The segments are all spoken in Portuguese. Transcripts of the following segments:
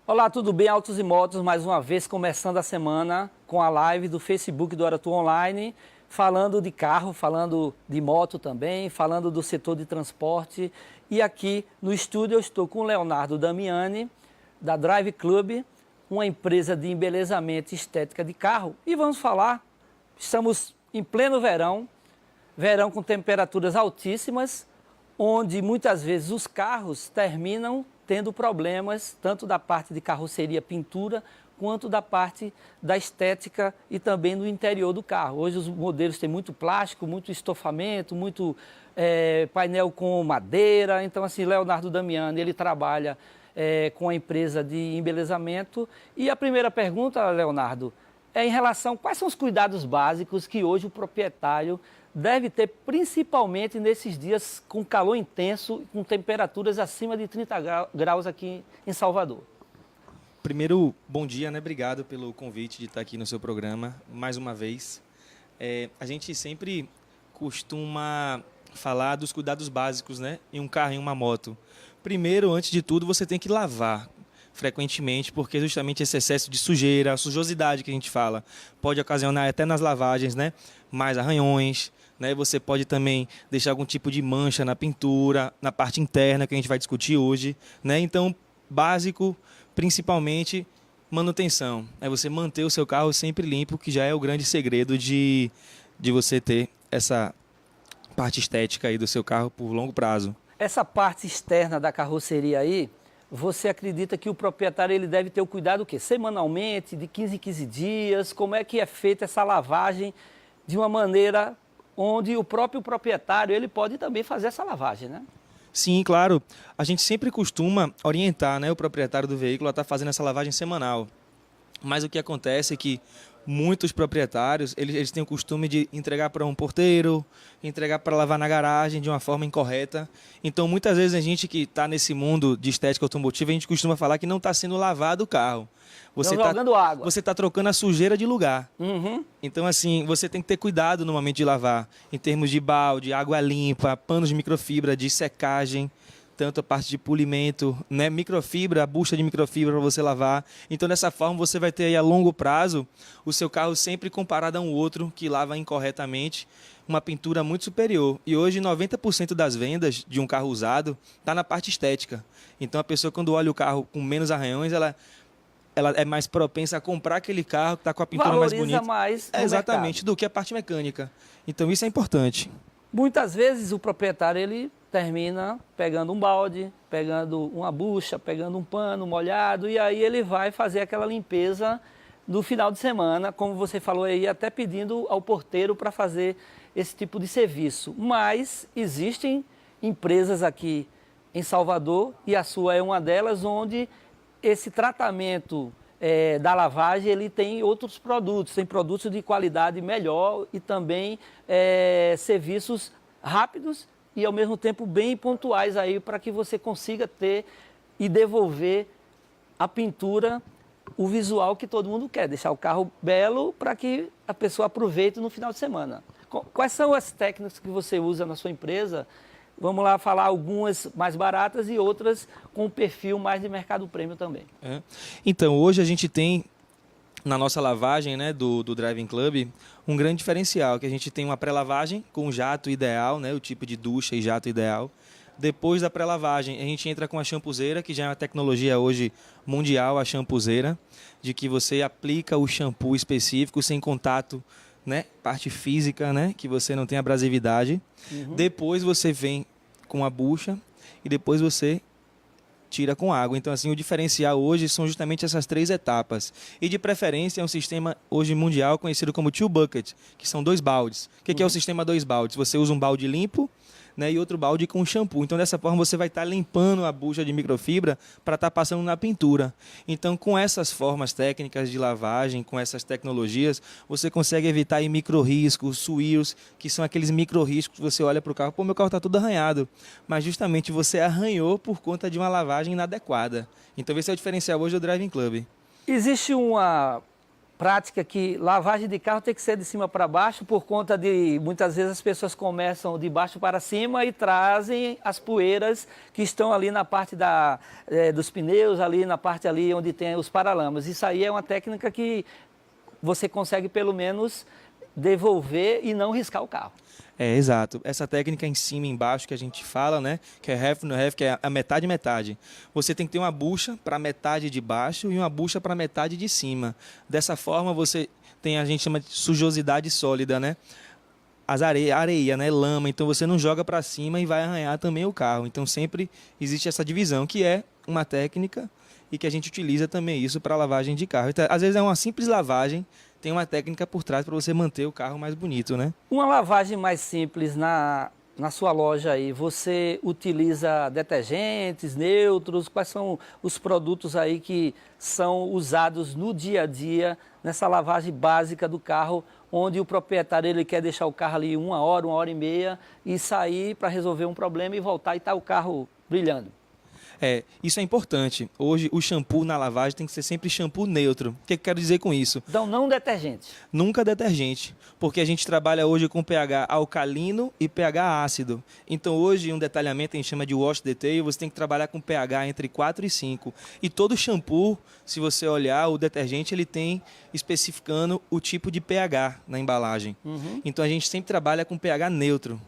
Olá, tudo bem? Autos e Motos, mais uma vez começando a semana com a live do Facebook do Aratu Online, falando de carro, falando de moto também, falando do setor de transporte. E aqui no estúdio eu estou com o Leonardo Damiani, da Drive Club, uma empresa de embelezamento e estética de carro. E vamos falar, estamos em pleno verão, verão com temperaturas altíssimas, onde muitas vezes os carros terminam tendo problemas, tanto da parte de carroceria, pintura, quanto da parte da estética e também no interior do carro. Hoje os modelos têm muito plástico, muito estofamento, muito painel com madeira. Então, assim, Leonardo Damiani, ele trabalha com a empresa de embelezamento. E a primeira pergunta, Leonardo, é em relação a quais são os cuidados básicos que hoje o proprietário deve ter, principalmente nesses dias com calor intenso, com temperaturas acima de 30 graus aqui em Salvador. Primeiro, bom dia, né? Obrigado pelo convite de estar aqui no seu programa, mais uma vez. A gente sempre costuma falar dos cuidados básicos, né? Em um carro, em uma moto. Primeiro, antes de tudo, você tem que lavar frequentemente, porque justamente esse excesso de sujeira, a sujosidade que a gente fala, pode ocasionar até nas lavagens, né? Mais arranhões, né? Você pode também deixar algum tipo de mancha na pintura, na parte interna, que a gente vai discutir hoje, né? Então, básico, principalmente, manutenção. É você manter o seu carro sempre limpo, que já é o grande segredo de você ter essa parte estética aí do seu carro por longo prazo. Essa parte externa da carroceria aí, você acredita que o proprietário ele deve ter o cuidado o quê? Semanalmente, de 15 em 15 dias? Como é que é feita essa lavagem de uma maneira onde o próprio proprietário ele pode também fazer essa lavagem, né? Sim, claro. A gente sempre costuma orientar, né, o proprietário do veículo a estar fazendo essa lavagem semanal. Mas o que acontece é que muitos proprietários, eles têm o costume de entregar para um porteiro, entregar para lavar na garagem de uma forma incorreta. Então, muitas vezes a gente que está nesse mundo de estética automotiva, a gente costuma falar que não está sendo lavado o carro. Você está jogando água. Você está trocando a sujeira de lugar. Uhum. Então, assim, você tem que ter cuidado no momento de lavar, em termos de balde, água limpa, panos de microfibra, de secagem, tanto a parte de polimento, né, microfibra, a bucha de microfibra para você lavar. Então, dessa forma, você vai ter aí a longo prazo o seu carro sempre comparado a um outro que lava incorretamente, uma pintura muito superior. E hoje, 90% das vendas de um carro usado está na parte estética. Então, a pessoa, quando olha o carro com menos arranhões, ela é mais propensa a comprar aquele carro que está com a pintura mais bonita. Mais exatamente, do que a parte mecânica. Então, isso é importante. Muitas vezes o proprietário ele termina pegando um balde, pegando uma bucha, pegando um pano molhado e aí ele vai fazer aquela limpeza no final de semana, como você falou aí, até pedindo ao porteiro para fazer esse tipo de serviço. Mas existem empresas aqui em Salvador, e a sua é uma delas, onde esse tratamento da lavagem ele tem outros produtos, tem produtos de qualidade melhor e também serviços rápidos e ao mesmo tempo bem pontuais aí para que você consiga ter e devolver a pintura, o visual que todo mundo quer, deixar o carro belo para que a pessoa aproveite no final de semana. Quais são as técnicas que você usa na sua empresa? Vamos lá falar algumas mais baratas e outras com um perfil mais de mercado premium também. Então, hoje a gente tem na nossa lavagem, né, do Driving Club, um grande diferencial, que a gente tem uma pré-lavagem com jato ideal, né, o tipo de ducha e jato ideal. Depois da pré-lavagem, a gente entra com a champuzeira, que já é uma tecnologia hoje mundial, a champuzeira, de que você aplica o shampoo específico sem contato, né, parte física, né, que você não tem abrasividade. Uhum. Depois você vem com a bucha e depois você tira com água. Então, assim, o diferencial hoje são justamente essas 3 etapas. E, de preferência, é um sistema hoje mundial conhecido como two bucket, que são 2 baldes. O que é o sistema 2 baldes? Você usa um balde limpo, né, e outro balde com shampoo. Então, dessa forma, você vai estar limpando a bucha de microfibra para estar passando na pintura. Então, com essas formas técnicas de lavagem, com essas tecnologias, você consegue evitar aí micro-riscos, suíros, que são aqueles micro-riscos que você olha para o carro, pô, meu carro está todo arranhado. Mas, justamente, você arranhou por conta de uma lavagem inadequada. Então, esse é o diferencial hoje do Driving Club. Existe prática que lavagem de carro tem que ser de cima para baixo, por conta de, muitas vezes as pessoas começam de baixo para cima e trazem as poeiras que estão ali na parte dos pneus, ali na parte ali onde tem os paralamas. Isso aí é uma técnica que você consegue pelo menos devolver e não riscar o carro. Exato. Essa técnica em cima e embaixo que a gente fala, né? Que é half no half, que é a metade. Você tem que ter uma bucha para a metade de baixo e uma bucha para a metade de cima. Dessa forma você tem, a gente chama de sujosidade sólida, né? Areia, né? Lama. Então você não joga para cima e vai arranhar também o carro. Então sempre existe essa divisão, que é uma técnica e que a gente utiliza também isso para lavagem de carro. Então, às vezes é uma simples lavagem, tem uma técnica por trás para você manter o carro mais bonito, né? Uma lavagem mais simples na sua loja aí, você utiliza detergentes, neutros? Quais são os produtos aí que são usados no dia a dia nessa lavagem básica do carro, onde o proprietário ele quer deixar o carro ali 1 hora e meia e sair para resolver um problema e voltar e tá o carro brilhando? Isso é importante. Hoje o shampoo na lavagem tem que ser sempre shampoo neutro. O que eu quero dizer com isso? Então não detergente. Nunca detergente, porque a gente trabalha hoje com pH alcalino e pH ácido. Então hoje um detalhamento a gente chama de wash detail, você tem que trabalhar com pH entre 4 e 5. E todo shampoo, se você olhar, o detergente ele tem especificando o tipo de pH na embalagem. Então a gente sempre trabalha com pH neutro.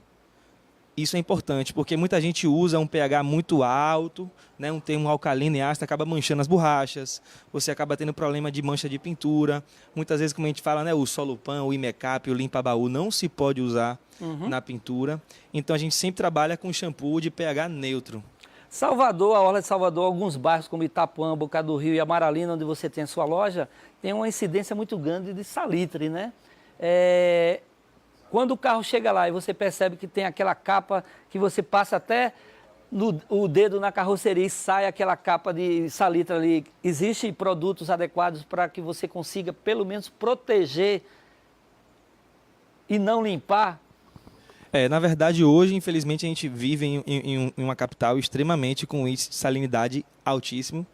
Isso é importante, porque muita gente usa um pH muito alto, né, um termo alcalino e ácido, acaba manchando as borrachas, você acaba tendo problema de mancha de pintura. Muitas vezes, como a gente fala, né, o Solupan, o Imecap, o Limpa-Baú não se pode usar na pintura. Então a gente sempre trabalha com shampoo de pH neutro. Salvador, a orla de Salvador, alguns bairros como Itapuã, Boca do Rio e Amaralina, onde você tem a sua loja, tem uma incidência muito grande de salitre, né? Quando o carro chega lá e você percebe que tem aquela capa que você passa até o dedo na carroceria e sai aquela capa de salitre ali, existem produtos adequados para que você consiga pelo menos proteger e não limpar? Na verdade, hoje, infelizmente, a gente vive em uma capital extremamente com índice de salinidade altíssimo.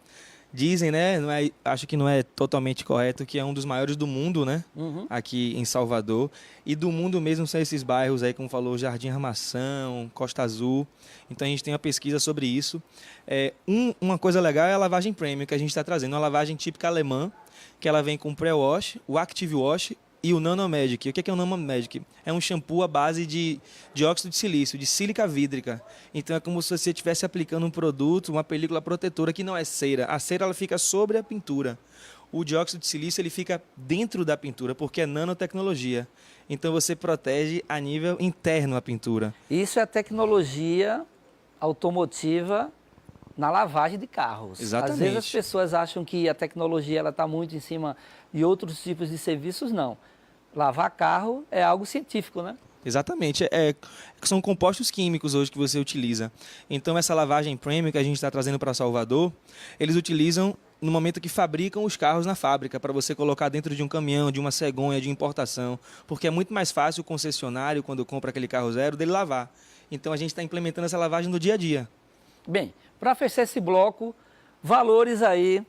Dizem, né? Acho que não é totalmente correto, que é um dos maiores do mundo, né? Aqui em Salvador. E do mundo mesmo são esses bairros aí, como falou, Jardim Armação, Costa Azul. Então a gente tem uma pesquisa sobre isso. Uma coisa legal é a lavagem premium que a gente está trazendo. Uma lavagem típica alemã, que ela vem com o pré-wash, o active wash e o Nanomagic. O que é o Nanomagic? É um shampoo à base de dióxido de silício, de sílica vídrica. Então é como se você estivesse aplicando um produto, uma película protetora que não é cera. A cera ela fica sobre a pintura. O dióxido de silício ele fica dentro da pintura, porque é nanotecnologia. Então você protege a nível interno a pintura. Isso é tecnologia automotiva na lavagem de carros. Exatamente. Às vezes as pessoas acham que a tecnologia está muito em cima de outros tipos de serviços, não. Lavar carro é algo científico, né? Exatamente. São compostos químicos hoje que você utiliza. Então essa lavagem premium que a gente está trazendo para Salvador, eles utilizam no momento que fabricam os carros na fábrica, para você colocar dentro de um caminhão, de uma cegonha, de importação, porque é muito mais fácil o concessionário, quando compra aquele carro zero, dele lavar. Então a gente está implementando essa lavagem no dia a dia. Bem, para fechar esse bloco, valores aí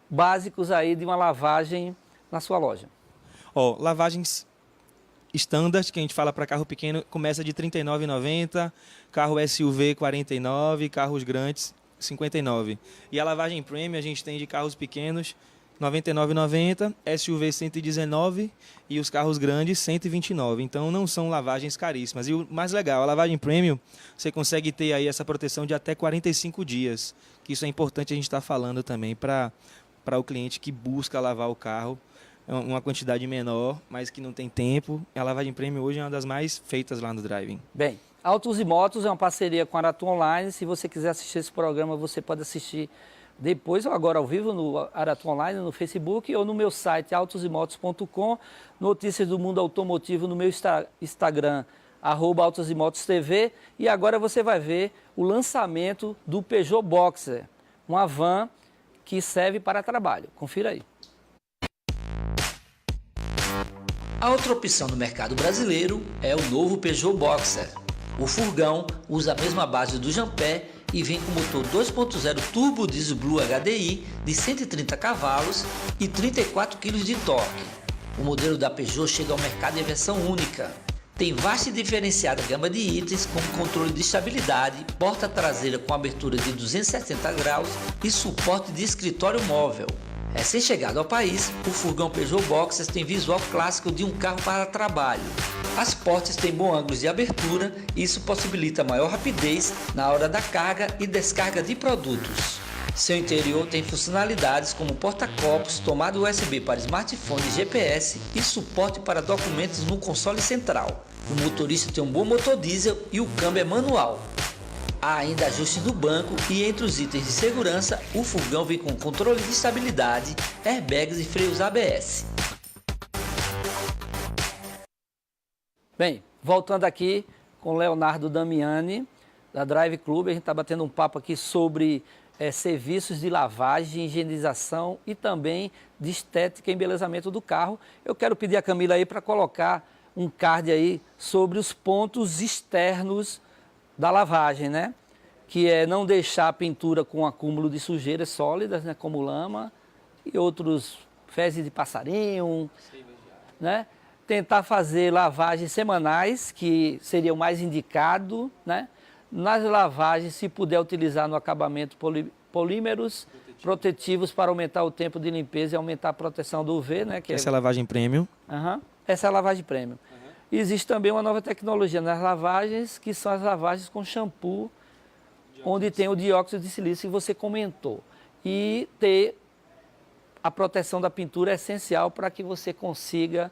básicos aí de uma lavagem na sua loja. Lavagens standard, que a gente fala para carro pequeno, começa de R$ 39,90, carro SUV R$ 49, carros grandes R$ 59. E a lavagem premium a gente tem de carros pequenos R$ 99,90, SUV R$ 119 e os carros grandes R$ 129. Então não são lavagens caríssimas. E o mais legal, a lavagem premium, você consegue ter aí essa proteção de até 45 dias. Que isso é importante a gente estar falando também para o cliente que busca lavar o carro. Uma quantidade menor, mas que não tem tempo. A lavagem premium hoje é uma das mais feitas lá no Driving. Bem, Autos e Motos é uma parceria com a Aratu Online. Se você quiser assistir esse programa, você pode assistir depois ou agora ao vivo no Aratu Online, no Facebook ou no meu site autosimotos.com. Notícias do mundo automotivo no meu Instagram, @autosimotos.tv. E agora você vai ver o lançamento do Peugeot Boxer, uma van que serve para trabalho. Confira aí. A outra opção no mercado brasileiro é o novo Peugeot Boxer. O furgão usa a mesma base do Jampé e vem com motor 2.0 turbo diesel Blue HDI de 130 cavalos e 34 kg de torque. O modelo da Peugeot chega ao mercado em versão única. Tem vasta e diferenciada gama de itens como controle de estabilidade, porta traseira com abertura de 270 graus e suporte de escritório móvel. Recém-chegado ao país, o furgão Peugeot Boxer tem visual clássico de um carro para trabalho. As portas têm bom ângulo de abertura e isso possibilita maior rapidez na hora da carga e descarga de produtos. Seu interior tem funcionalidades como porta-copos, tomada USB para smartphone e GPS e suporte para documentos no console central. O motorista tem um bom motor diesel e o câmbio é manual. Há ainda ajuste do banco e entre os itens de segurança, o furgão vem com controle de estabilidade, airbags e freios ABS. Bem, voltando aqui com Leonardo Damiani, da Drive Club, a gente está batendo um papo aqui sobre serviços de lavagem, higienização e também de estética e embelezamento do carro. Eu quero pedir a Camila aí para colocar um card aí sobre os pontos externos da lavagem, né? Que é não deixar a pintura com acúmulo de sujeiras sólidas, né? Como lama e outros fezes de passarinho, né? Tentar fazer lavagens semanais, que seria o mais indicado, né? Nas lavagens, se puder utilizar no acabamento polímeros protetivos para aumentar o tempo de limpeza e aumentar a proteção do UV, né? Essa é a lavagem premium. Essa é a lavagem premium. Existe também uma nova tecnologia nas lavagens, que são as lavagens com shampoo, onde tem o dióxido de silício que você comentou. E ter a proteção da pintura é essencial para que você consiga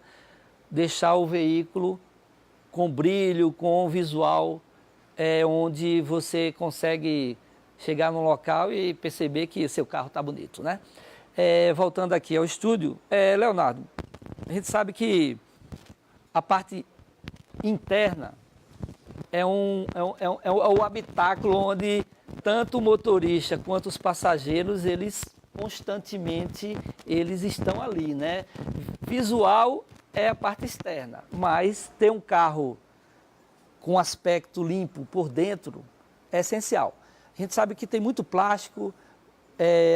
deixar o veículo com brilho, com visual, onde você consegue chegar no local e perceber que seu carro está bonito, né? Voltando aqui ao estúdio, Leonardo, a gente sabe que a parte interna é o habitáculo onde tanto o motorista quanto os passageiros, eles constantemente estão ali, né? Visual é a parte externa, mas ter um carro com aspecto limpo por dentro é essencial. A gente sabe que tem muito plástico,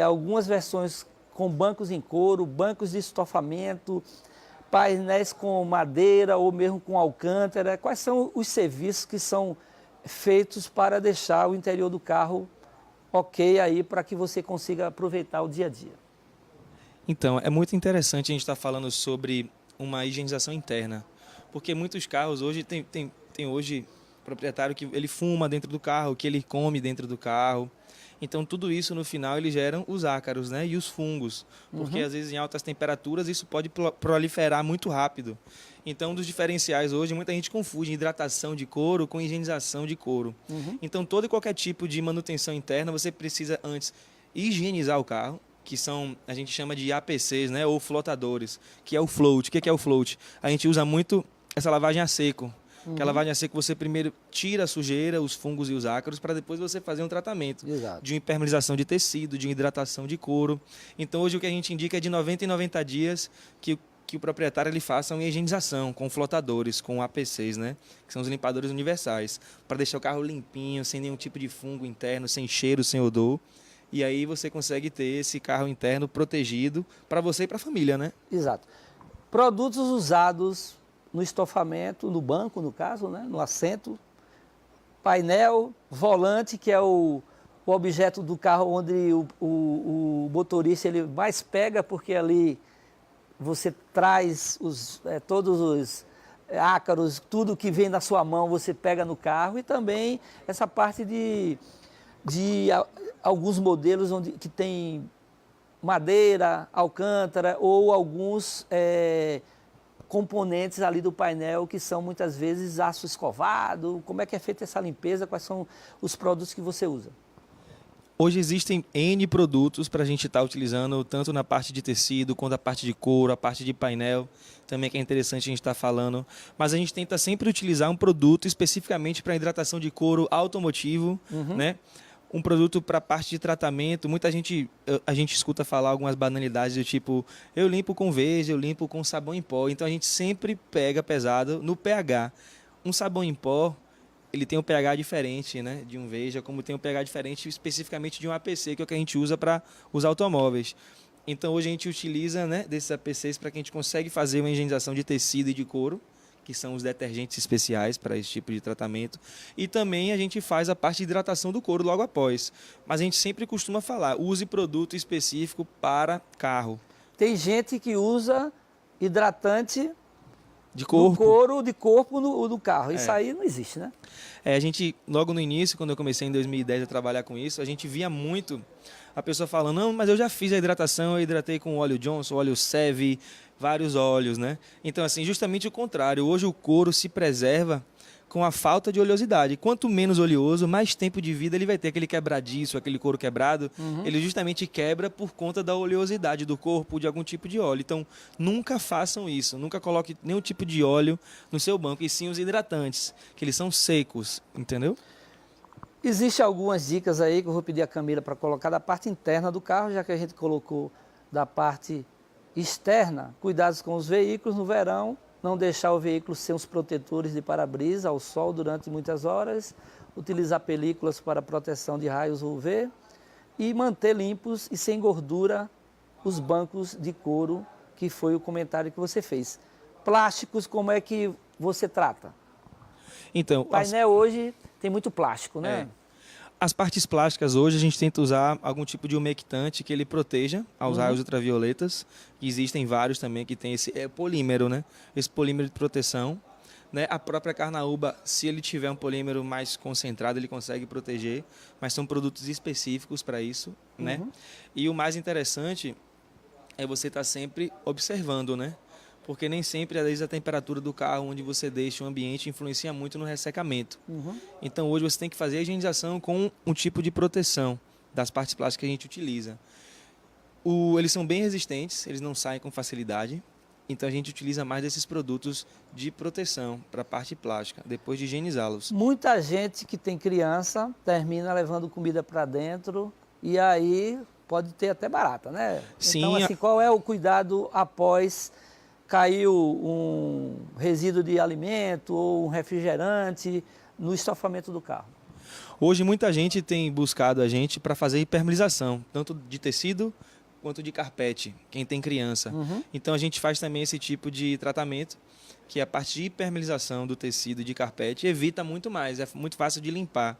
algumas versões com bancos em couro, bancos de estofamento, painéis com madeira ou mesmo com alcântara. Quais são os serviços que são feitos para deixar o interior do carro ok aí para que você consiga aproveitar o dia a dia? Então, é muito interessante a gente estar falando sobre uma higienização interna, porque muitos carros hoje tem hoje proprietário que ele fuma dentro do carro, que ele come dentro do carro. Então, tudo isso, no final, eles geram os ácaros, né? E os fungos. Porque, às vezes, em altas temperaturas, isso pode proliferar muito rápido. Então, um dos diferenciais hoje, muita gente confunde hidratação de couro com higienização de couro. Então, todo e qualquer tipo de manutenção interna, você precisa, antes, higienizar o carro, que são, a gente chama de APCs, né? Ou flotadores, que é o float. O que é o float? A gente usa muito essa lavagem a seco. Que a lavagem a seco, você primeiro tira a sujeira, os fungos e os ácaros, para depois você fazer um tratamento. Exato. De uma impermeabilização de tecido, de uma hidratação de couro. Então, hoje o que a gente indica é de 90 em 90 dias que o proprietário ele faça uma higienização com flotadores, com APCs, né? Que são os limpadores universais, para deixar o carro limpinho, sem nenhum tipo de fungo interno, sem cheiro, sem odor. E aí você consegue ter esse carro interno protegido para você e para a família, né? Exato. Produtos usados no estofamento, no banco, no caso, né? No assento, painel, volante, que é o objeto do carro onde o motorista ele mais pega, porque ali você traz todos os ácaros, tudo que vem na sua mão você pega no carro, e também essa parte de alguns modelos que tem madeira, alcântara ou alguns componentes ali do painel que são muitas vezes aço escovado. Como é que é feita essa limpeza? Quais são os produtos que você usa? Hoje existem N produtos para a gente estar utilizando, tanto na parte de tecido, quanto a parte de couro, a parte de painel, também que é interessante a gente estar falando. Mas a gente tenta sempre utilizar um produto especificamente para hidratação de couro automotivo, né? Um produto para a parte de tratamento. Muita gente, a gente escuta falar algumas banalidades do tipo, eu limpo com verde, eu limpo com sabão em pó. Então a gente sempre pega pesado no pH. Um sabão em pó, ele tem um pH diferente, né, de um Veja, como tem um pH diferente especificamente de um APC, que é o que a gente usa para os automóveis. Então, hoje a gente utiliza, né, desses APCs para que a gente consiga fazer uma higienização de tecido e de couro, que são os detergentes especiais para esse tipo de tratamento. E também a gente faz a parte de hidratação do couro logo após. Mas a gente sempre costuma falar, use produto específico para carro. Tem gente que usa hidratante De corpo. do couro, de corpo no carro. Isso aí não existe, né? A gente, logo no início, quando eu comecei em 2010 a trabalhar com isso, a gente via muito a pessoa falando, não, mas eu já fiz a hidratação, eu hidratei com óleo Johnson, óleo Seve, vários óleos, né? Então, assim, justamente o contrário. Hoje o couro se preserva com a falta de oleosidade. Quanto menos oleoso, mais tempo de vida ele vai ter. Aquele quebradiço, aquele couro quebrado, ele justamente quebra por conta da oleosidade do corpo, de algum tipo de óleo. Então, nunca façam isso. Nunca coloque nenhum tipo de óleo no seu banco. E sim os hidratantes, que eles são secos, entendeu? Existem algumas dicas aí que eu vou pedir a Camila para colocar da parte interna do carro, já que a gente colocou da parte externa. Cuidados com os veículos no verão, não deixar o veículo sem os protetores de para-brisa ao sol durante muitas horas, utilizar películas para proteção de raios UV e manter limpos e sem gordura os bancos de couro, que foi o comentário que você fez. Plásticos, como é que você trata? Então, o painel hoje tem muito plástico, né? As partes plásticas hoje a gente tenta usar algum tipo de umectante que ele proteja aos raios ultravioletas. Existem vários também que tem esse polímero, né? Esse polímero de proteção. Né? A própria carnaúba, se ele tiver um polímero mais concentrado, ele consegue proteger, mas são produtos específicos para isso, né? E o mais interessante é você estar sempre observando, né? Porque nem sempre, às vezes, a temperatura do carro onde você deixa o ambiente influencia muito no ressecamento. Então, hoje você tem que fazer a higienização com um tipo de proteção das partes plásticas que a gente utiliza. Eles são bem resistentes, eles não saem com facilidade. Então, a gente utiliza mais desses produtos de proteção para a parte plástica, depois de higienizá-los. Muita gente que tem criança termina levando comida para dentro e aí pode ter até barata, né? Sim. Então, assim, qual é o cuidado após caiu um resíduo de alimento ou um refrigerante no estofamento do carro? Hoje muita gente tem buscado a gente para fazer hipermeabilização, tanto de tecido quanto de carpete, quem tem criança. Então a gente faz também esse tipo de tratamento, que é a parte de hipermeabilização do tecido e de carpete, evita muito mais, é muito fácil de limpar.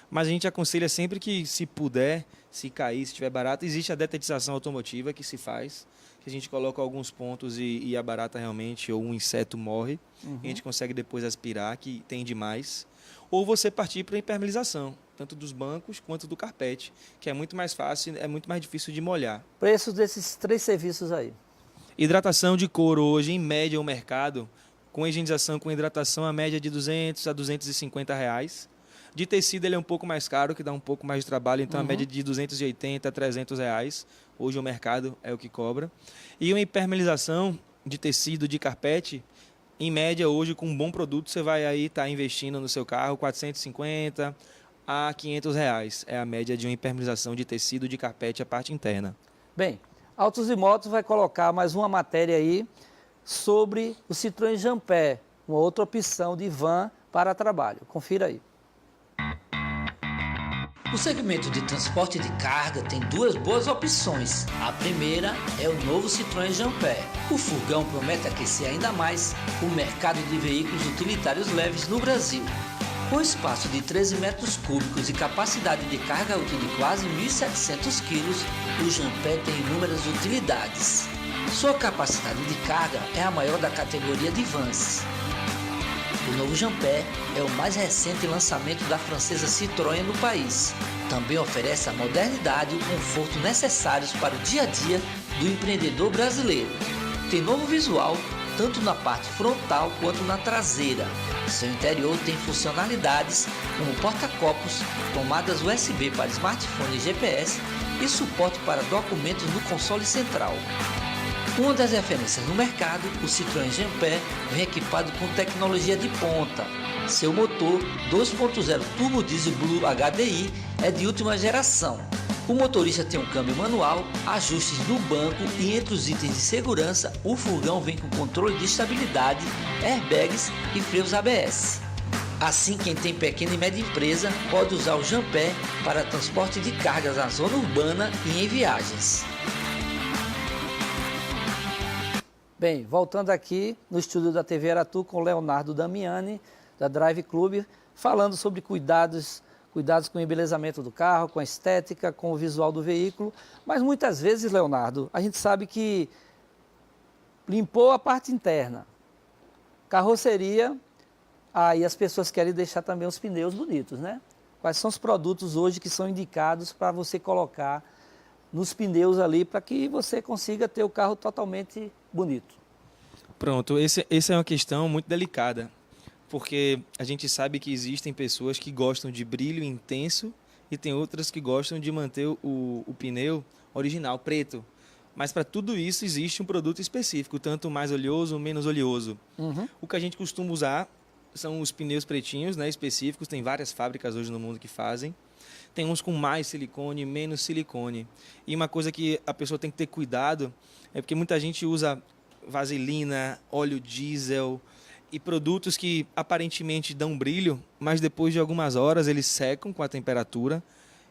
Mas a gente aconselha sempre que, se puder, se cair, se tiver barata, existe a detetização automotiva que se faz, que a gente coloca alguns pontos e a barata realmente, ou um inseto morre, e a gente consegue depois aspirar, que tem demais. Ou você partir para a impermeabilização, tanto dos bancos quanto do carpete, que é muito mais fácil, é muito mais difícil de molhar. Preços desses 3 serviços aí? Hidratação de couro hoje, em média, o mercado, com higienização com hidratação, a média de R$200 a R$250. De tecido ele é um pouco mais caro, que dá um pouco mais de trabalho, então a média de R$280 a R$300. Hoje o mercado é o que cobra. E uma impermeabilização de tecido, de carpete, em média hoje com um bom produto você vai aí estar investindo no seu carro R$450 a R$500. É a média de uma impermeabilização de tecido, de carpete, a parte interna. Bem, Autos e Motos vai colocar mais uma matéria aí sobre o Citroën Jumpé, uma outra opção de van para trabalho. Confira aí. O segmento de transporte de carga tem 2 boas opções. A primeira é o novo Citroën Jumpé. O furgão promete aquecer ainda mais o mercado de veículos utilitários leves no Brasil. Com espaço de 13 metros cúbicos e capacidade de carga útil de quase 1.700 kg, o Jumpé tem inúmeras utilidades. Sua capacidade de carga é a maior da categoria de vans. O novo Jumpé é o mais recente lançamento da francesa Citroën no país. Também oferece a modernidade e o conforto necessários para o dia a dia do empreendedor brasileiro. Tem novo visual, tanto na parte frontal quanto na traseira. Seu interior tem funcionalidades como porta-copos, tomadas USB para smartphone e GPS e suporte para documentos no console central. Uma das referências no mercado, o Citroën Jumpé vem equipado com tecnologia de ponta. Seu motor 2.0 turbo diesel Blue HDI é de última geração. O motorista tem um câmbio manual, ajustes no banco e entre os itens de segurança, o furgão vem com controle de estabilidade, airbags e freios ABS. Assim, quem tem pequena e média empresa pode usar o Jampé para transporte de cargas na zona urbana e em viagens. Bem, voltando aqui no estúdio da TV Aratu com o Leonardo Damiani, da Drive Club, falando sobre cuidados com o embelezamento do carro, com a estética, com o visual do veículo. Mas muitas vezes, Leonardo, a gente sabe que limpou a parte interna, carroceria, aí as pessoas querem deixar também os pneus bonitos, né? Quais são os produtos hoje que são indicados para você colocar nos pneus ali, para que você consiga ter o carro totalmente bonito? Pronto, essa é uma questão muito delicada, porque a gente sabe que existem pessoas que gostam de brilho intenso e tem outras que gostam de manter o pneu original, preto. Mas para tudo isso existe um produto específico, tanto mais oleoso ou menos oleoso. O que a gente costuma usar são os pneus pretinhos, né, específicos, tem várias fábricas hoje no mundo que fazem. Tem uns com mais silicone, menos silicone. E uma coisa que a pessoa tem que ter cuidado é porque muita gente usa vaselina, óleo diesel e produtos que aparentemente dão brilho, mas depois de algumas horas eles secam com a temperatura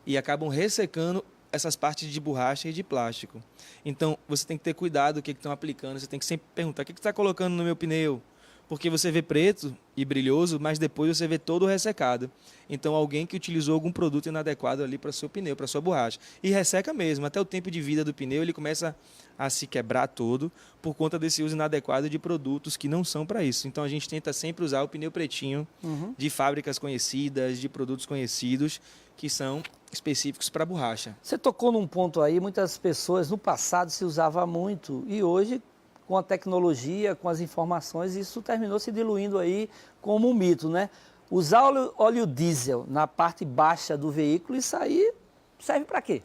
e acabam ressecando essas partes de borracha e de plástico. Então você tem que ter cuidado do que estão aplicando, você tem que sempre perguntar: o que está colocando no meu pneu? Porque você vê preto e brilhoso, mas depois você vê todo ressecado. Então alguém que utilizou algum produto inadequado ali para o seu pneu, para a sua borracha. E resseca mesmo, até o tempo de vida do pneu ele começa a se quebrar todo por conta desse uso inadequado de produtos que não são para isso. Então a gente tenta sempre usar o pneu pretinho de fábricas conhecidas, de produtos conhecidos, que são específicos para borracha. Você tocou num ponto aí, muitas pessoas no passado se usava muito e hoje, com a tecnologia, com as informações, isso terminou se diluindo aí como um mito, né? Usar óleo diesel na parte baixa do veículo, isso aí serve para quê?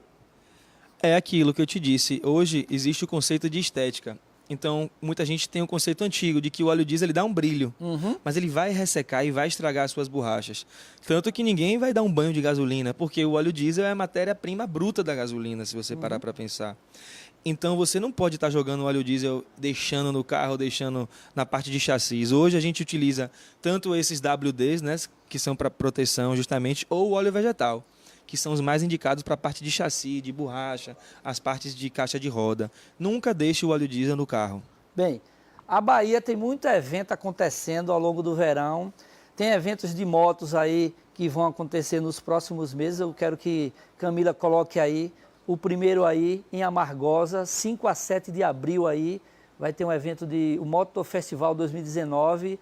É aquilo que eu te disse. Hoje existe o conceito de estética. Então, muita gente tem um conceito antigo de que o óleo diesel ele dá um brilho, mas ele vai ressecar e vai estragar as suas borrachas. Tanto que ninguém vai dar um banho de gasolina, porque o óleo diesel é a matéria-prima bruta da gasolina, se você parar para pensar. Então, você não pode estar jogando óleo diesel, deixando no carro, deixando na parte de chassis. Hoje a gente utiliza tanto esses WDs, né, que são para proteção justamente, ou o óleo vegetal, que são os mais indicados para a parte de chassi, de borracha, as partes de caixa de roda. Nunca deixe o óleo diesel no carro. Bem, a Bahia tem muito evento acontecendo ao longo do verão. Tem eventos de motos aí que vão acontecer nos próximos meses. Eu quero que Camila coloque aí o primeiro aí em Amargosa, 5 a 7 de abril aí. Vai ter um evento o Moto Festival 2019.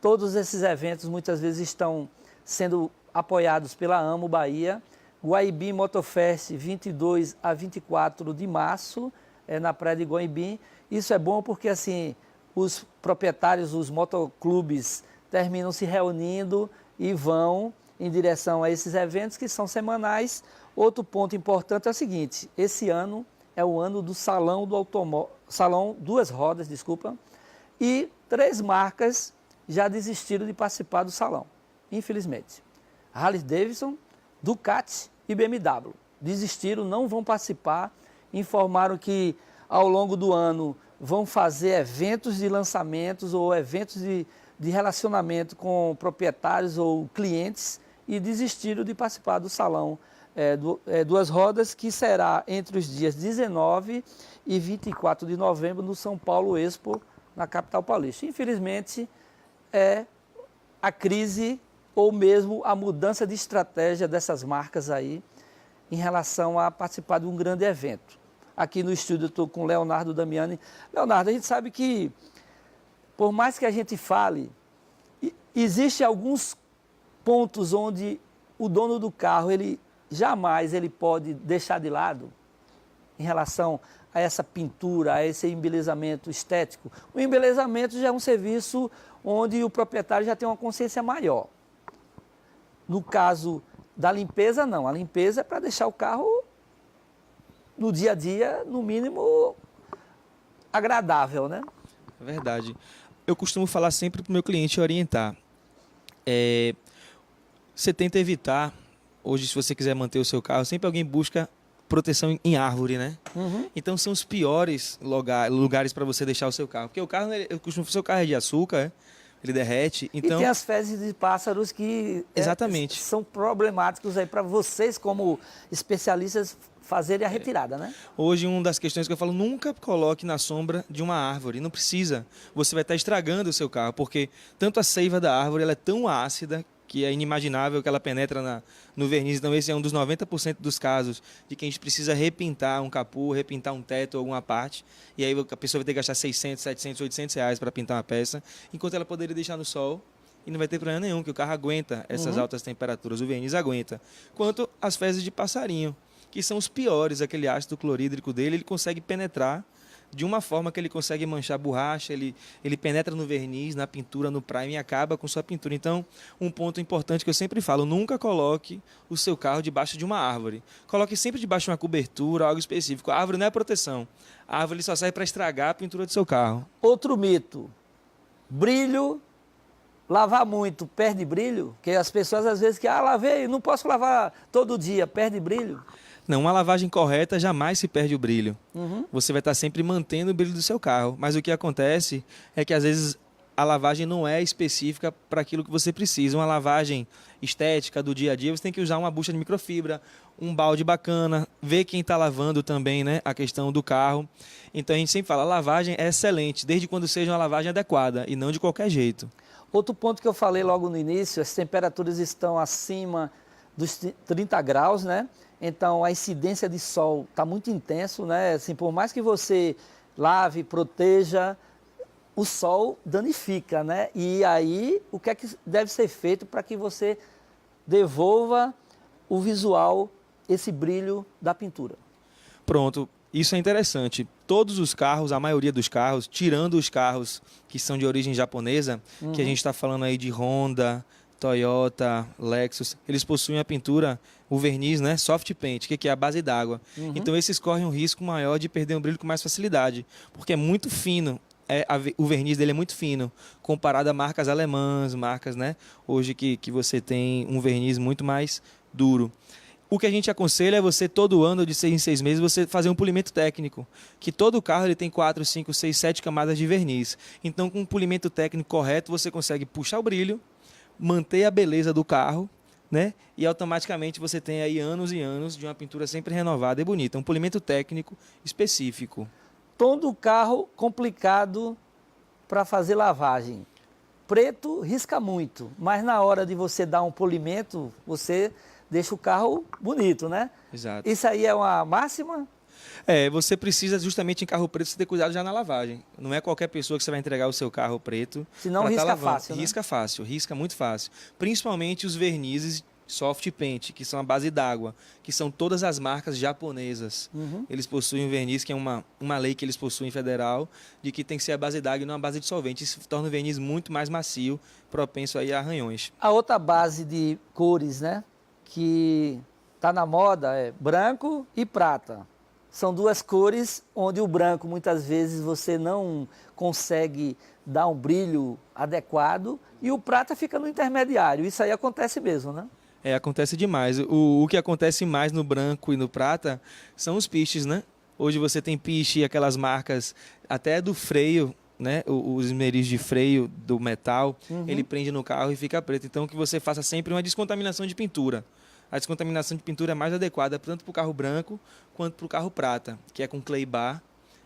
Todos esses eventos muitas vezes estão sendo apoiados pela Amo Bahia. Guaibim Motofest, 22 a 24 de março, na praia de Guaibim. Isso é bom porque assim, os proprietários, os motoclubes terminam se reunindo e vão em direção a esses eventos que são semanais. Outro ponto importante é o seguinte: esse ano é o ano do Salão do Automóvel, Salão Duas Rodas, e 3 marcas já desistiram de participar do salão, infelizmente. Harley Davidson, Ducati e BMW. Desistiram, não vão participar, informaram que ao longo do ano vão fazer eventos de lançamentos ou eventos de relacionamento com proprietários ou clientes e desistiram de participar do salão Duas Rodas, que será entre os dias 19 e 24 de novembro no São Paulo Expo, na capital paulista. Infelizmente, a crise ou mesmo a mudança de estratégia dessas marcas aí em relação a participar de um grande evento. Aqui no estúdio eu estou com o Leonardo Damiani. Leonardo, a gente sabe que, por mais que a gente fale, existem alguns pontos onde o dono do carro, jamais ele pode deixar de lado em relação a essa pintura, a esse embelezamento estético. O embelezamento já é um serviço onde o proprietário já tem uma consciência maior. No caso da limpeza, não. A limpeza é para deixar o carro, no dia a dia, no mínimo, agradável, né? É verdade. Eu costumo falar sempre para o meu cliente orientar. Você tenta evitar, hoje, se você quiser manter o seu carro, sempre alguém busca proteção em árvore, né? Então, são os piores lugares para você deixar o seu carro. Porque o carro, o seu carro é de açúcar, ele derrete. E Então, tem as fezes de pássaros que exatamente. são problemáticos aí para vocês, como especialistas, fazerem a retirada, né? Hoje, uma das questões que eu falo, nunca coloque na sombra de uma árvore. Não precisa. Você vai estar estragando o seu carro, porque tanto a seiva da árvore ela é tão ácida que é inimaginável que ela penetra no verniz. Então, esse é um dos 90% dos casos de que a gente precisa repintar um capô, repintar um teto, alguma parte. E aí a pessoa vai ter que gastar 600, 700, 800 reais para pintar uma peça, enquanto ela poderia deixar no sol e não vai ter problema nenhum, que o carro aguenta essas altas temperaturas, o verniz aguenta. Quanto às fezes de passarinho, que são os piores, aquele ácido clorídrico dele, ele consegue penetrar de uma forma que ele consegue manchar a borracha, ele penetra no verniz, na pintura, no prime e acaba com sua pintura. Então, um ponto importante que eu sempre falo, nunca coloque o seu carro debaixo de uma árvore. Coloque sempre debaixo de uma cobertura, algo específico. A árvore não é proteção. A árvore só serve para estragar a pintura do seu carro. Outro mito, brilho, lavar muito, perde brilho? Porque as pessoas às vezes que, lavei, não posso lavar todo dia, perde brilho? Não, uma lavagem correta jamais se perde o brilho. Você vai estar sempre mantendo o brilho do seu carro. Mas o que acontece é que às vezes a lavagem não é específica para aquilo que você precisa. Uma lavagem estética do dia a dia, você tem que usar uma bucha de microfibra, um balde bacana, ver quem está lavando também, né, a questão do carro. Então a gente sempre fala, a lavagem é excelente, desde quando seja uma lavagem adequada e não de qualquer jeito. Outro ponto que eu falei logo no início, as temperaturas estão acima dos 30 graus, né? Então a incidência de sol está muito intenso, né? Assim, por mais que você lave, proteja, o sol danifica, né? E aí o que é que deve ser feito para que você devolva o visual, esse brilho da pintura? Pronto, isso é interessante. Todos os carros, a maioria dos carros, tirando os carros que são de origem japonesa, que a gente está falando aí de Honda, Toyota, Lexus, eles possuem a pintura, o verniz, né, soft paint, que é a base d'água. Então esses correm um risco maior de perder um brilho com mais facilidade, porque é muito fino, o verniz dele é muito fino, comparado a marcas alemãs, marcas, né, hoje que você tem um verniz muito mais duro. O que a gente aconselha é você, todo ano, de 6 em 6 meses, você fazer um polimento técnico. Que todo carro ele tem 4, 5, 6, 7 camadas de verniz. Então, com um polimento técnico correto, você consegue puxar o brilho, manter a beleza do carro, né? E automaticamente você tem aí anos e anos de uma pintura sempre renovada e bonita. Um polimento técnico específico. Tom do carro complicado para fazer lavagem. Preto risca muito, mas na hora de você dar um polimento, você deixa o carro bonito, né? Exato. Isso aí é uma máxima? Você precisa justamente em carro preto você ter cuidado já na lavagem. Não é qualquer pessoa que você vai entregar o seu carro preto. Senão pra risca tá lavando. fácil, né? Risca fácil, risca muito fácil. Principalmente os vernizes soft paint, que são a base d'água, que são todas as marcas japonesas. Eles possuem um verniz, que é uma lei que eles possuem federal, de que tem que ser a base d'água e não a base de solvente. Isso torna o verniz muito mais macio, propenso aí a arranhões. A outra base de cores, né, que está na moda é branco e prata. São duas cores onde o branco muitas vezes você não consegue dar um brilho adequado e o prata fica no intermediário. Isso aí acontece mesmo, né? Acontece demais. O que acontece mais no branco e no prata são os piches, né? Hoje você tem piche, aquelas marcas até do freio, né? Os esmeris de freio do metal, ele prende no carro e fica preto. Então que você faça sempre uma descontaminação de pintura. A descontaminação de pintura é mais adequada tanto para o carro branco quanto para o carro prata, que é com clay bar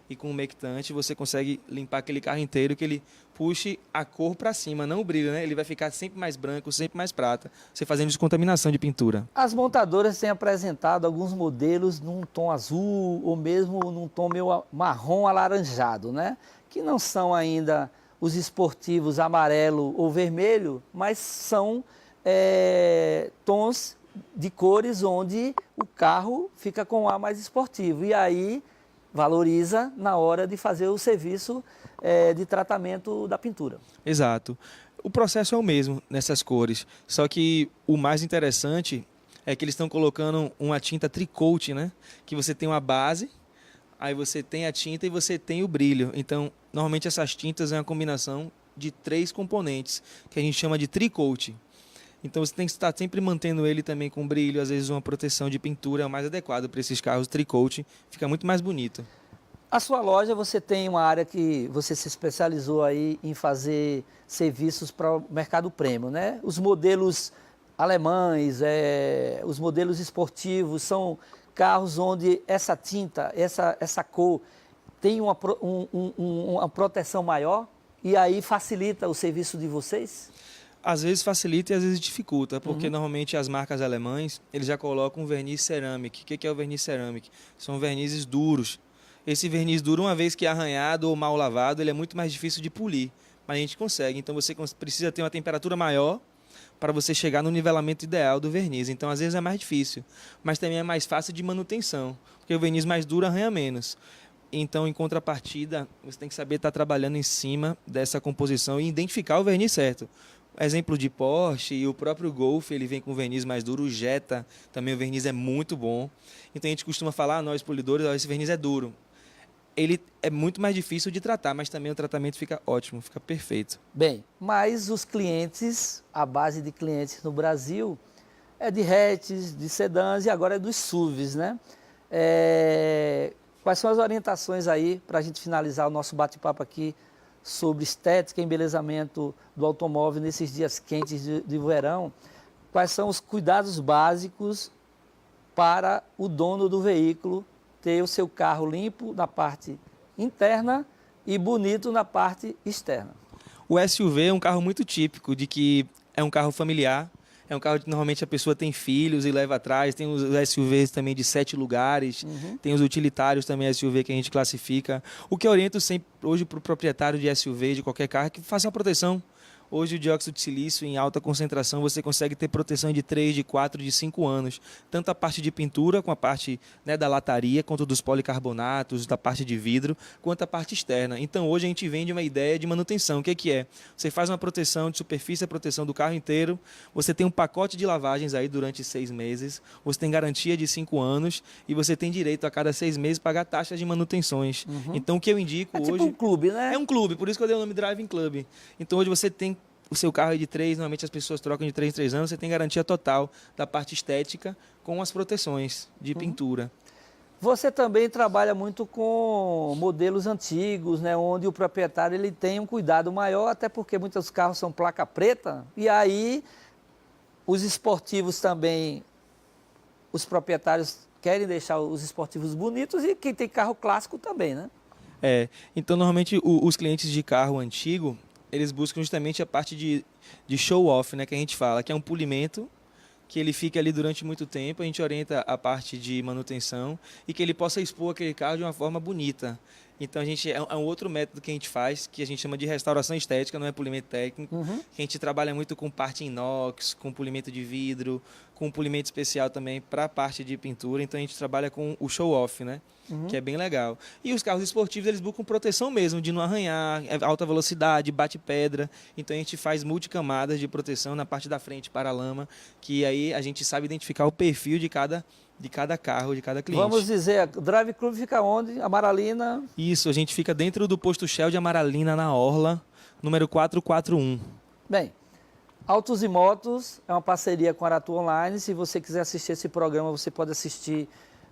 e com umectante você consegue limpar aquele carro inteiro, que ele puxe a cor para cima, não o brilho, né? Ele vai ficar sempre mais branco, sempre mais prata, você fazendo descontaminação de pintura. As montadoras têm apresentado alguns modelos num tom azul ou mesmo num tom meio marrom alaranjado, né? Que não são ainda os esportivos amarelo ou vermelho, mas são tons de cores onde o carro fica com um ar mais esportivo. E aí valoriza na hora de fazer o serviço de tratamento da pintura. Exato. O processo é o mesmo nessas cores, só que o mais interessante é que eles estão colocando uma tinta tricoat, né? Que você tem uma base, aí você tem a tinta e você tem o brilho. Então, normalmente essas tintas é uma combinação de 3 componentes, que a gente chama de tricoat. Então você tem que estar sempre mantendo ele também com brilho, às vezes uma proteção de pintura é o mais adequado para esses carros tricoat, fica muito mais bonito. A sua loja, você tem uma área que você se especializou aí em fazer serviços para o mercado premium, né? Os modelos alemães, os modelos esportivos, são carros onde essa tinta, essa cor tem uma proteção maior e aí facilita o serviço de vocês? Às vezes facilita e às vezes dificulta, porque normalmente as marcas alemães, eles já colocam um verniz cerâmico. O que é o verniz cerâmico? São vernizes duros. Esse verniz duro, uma vez que é arranhado ou mal lavado, ele é muito mais difícil de polir, mas a gente consegue. Então você precisa ter uma temperatura maior para você chegar no nivelamento ideal do verniz. Então às vezes é mais difícil, mas também é mais fácil de manutenção, porque o verniz mais duro arranha menos. Então, em contrapartida, você tem que saber estar trabalhando em cima dessa composição e identificar o verniz certo. Exemplo de Porsche e o próprio Golf, ele vem com verniz mais duro, o Jetta, também o verniz é muito bom. Então a gente costuma falar, nós polidores, esse verniz é duro. Ele é muito mais difícil de tratar, mas também o tratamento fica ótimo, fica perfeito. Bem, mas os clientes, a base de clientes no Brasil é de hatches, de sedãs e agora é dos SUVs, né? Quais são as orientações aí para a gente finalizar o nosso bate-papo aqui sobre estética e embelezamento do automóvel nesses dias quentes de verão? Quais são os cuidados básicos para o dono do veículo ter o seu carro limpo na parte interna e bonito na parte externa? O SUV é um carro muito típico de que é um carro familiar, é um carro que normalmente a pessoa tem filhos e leva atrás, tem os SUVs também de 7 lugares, tem os utilitários também SUV que a gente classifica. O que eu oriento sempre hoje para o proprietário de SUV, de qualquer carro, é que faça uma proteção. Hoje o dióxido de silício em alta concentração você consegue ter proteção de 3, de 4, de 5 anos. Tanto a parte de pintura, com a parte, né, da lataria, quanto dos policarbonatos, da parte de vidro, quanto a parte externa. Então hoje a gente vende uma ideia de manutenção. O que é? Você faz uma proteção de superfície, a proteção do carro inteiro, você tem um pacote de lavagens aí durante 6 meses, você tem garantia de 5 anos e você tem direito a cada 6 meses pagar taxas de manutenções. Então o que eu indico hoje... É tipo um clube, né? É um clube, por isso que eu dei o nome Driving Club. Então hoje você tem o seu carro é de 3, normalmente as pessoas trocam de 3 em 3 anos, você tem garantia total da parte estética com as proteções de pintura. Você também trabalha muito com modelos antigos, né, onde o proprietário ele tem um cuidado maior, até porque muitos carros são placa preta, e aí os esportivos também, os proprietários querem deixar os esportivos bonitos e quem tem carro clássico também, né? Então normalmente os clientes de carro antigo, eles buscam justamente a parte de show-off, né, que a gente fala, que é um polimento, que ele fique ali durante muito tempo, a gente orienta a parte de manutenção e que ele possa expor aquele carro de uma forma bonita. Então é um outro método que a gente faz, que a gente chama de restauração estética, não é polimento técnico, que a gente trabalha muito com parte inox, com polimento de vidro, com polimento especial também para a parte de pintura, então a gente trabalha com o show-off, né? Que é bem legal. E os carros esportivos, eles buscam proteção mesmo, de não arranhar, alta velocidade, bate pedra. Então a gente faz multicamadas de proteção na parte da frente para a lama, que aí a gente sabe identificar o perfil de cada carro, de cada cliente. Vamos dizer, o Drive Club fica onde? Amaralina? Isso, a gente fica dentro do posto Shell de Amaralina, na Orla, número 441. Bem, Autos e Motos é uma parceria com a Aratu Online. Se você quiser assistir esse programa, você pode assistir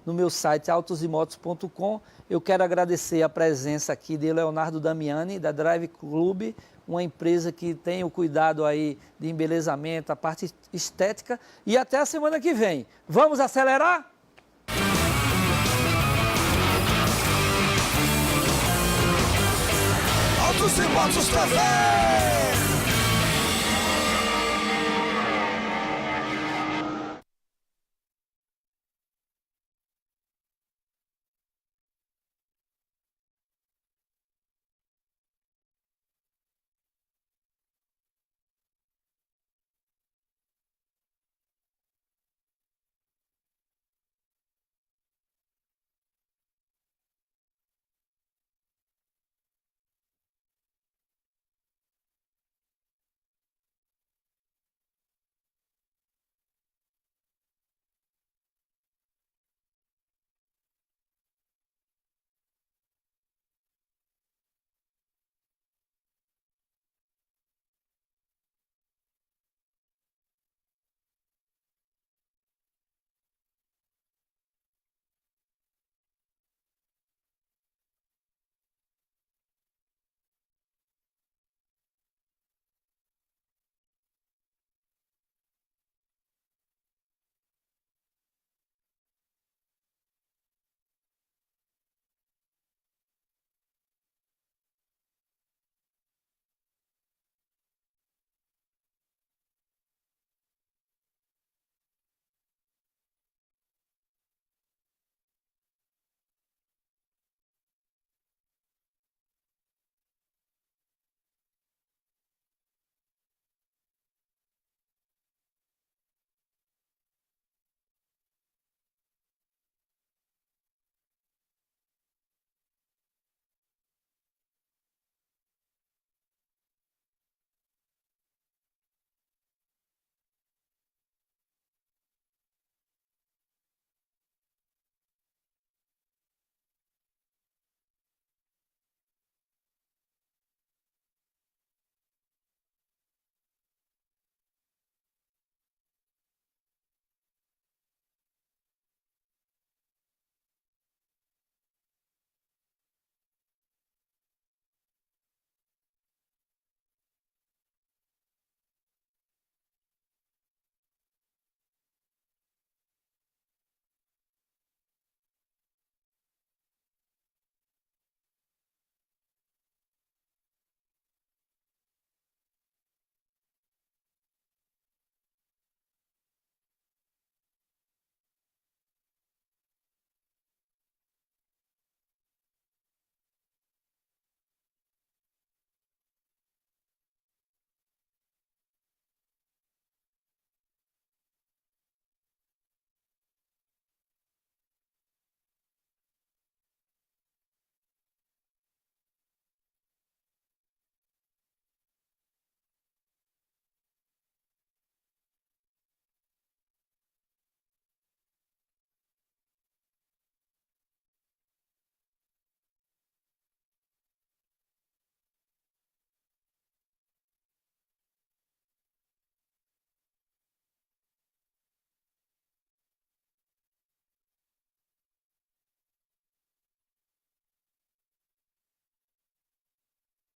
no meu site autosemotos.com. Eu quero agradecer a presença aqui de Leonardo Damiani, da Drive Club, uma empresa que tem o cuidado aí de embelezamento, a parte estética. E até a semana que vem. Vamos acelerar? Autos e Motos TV!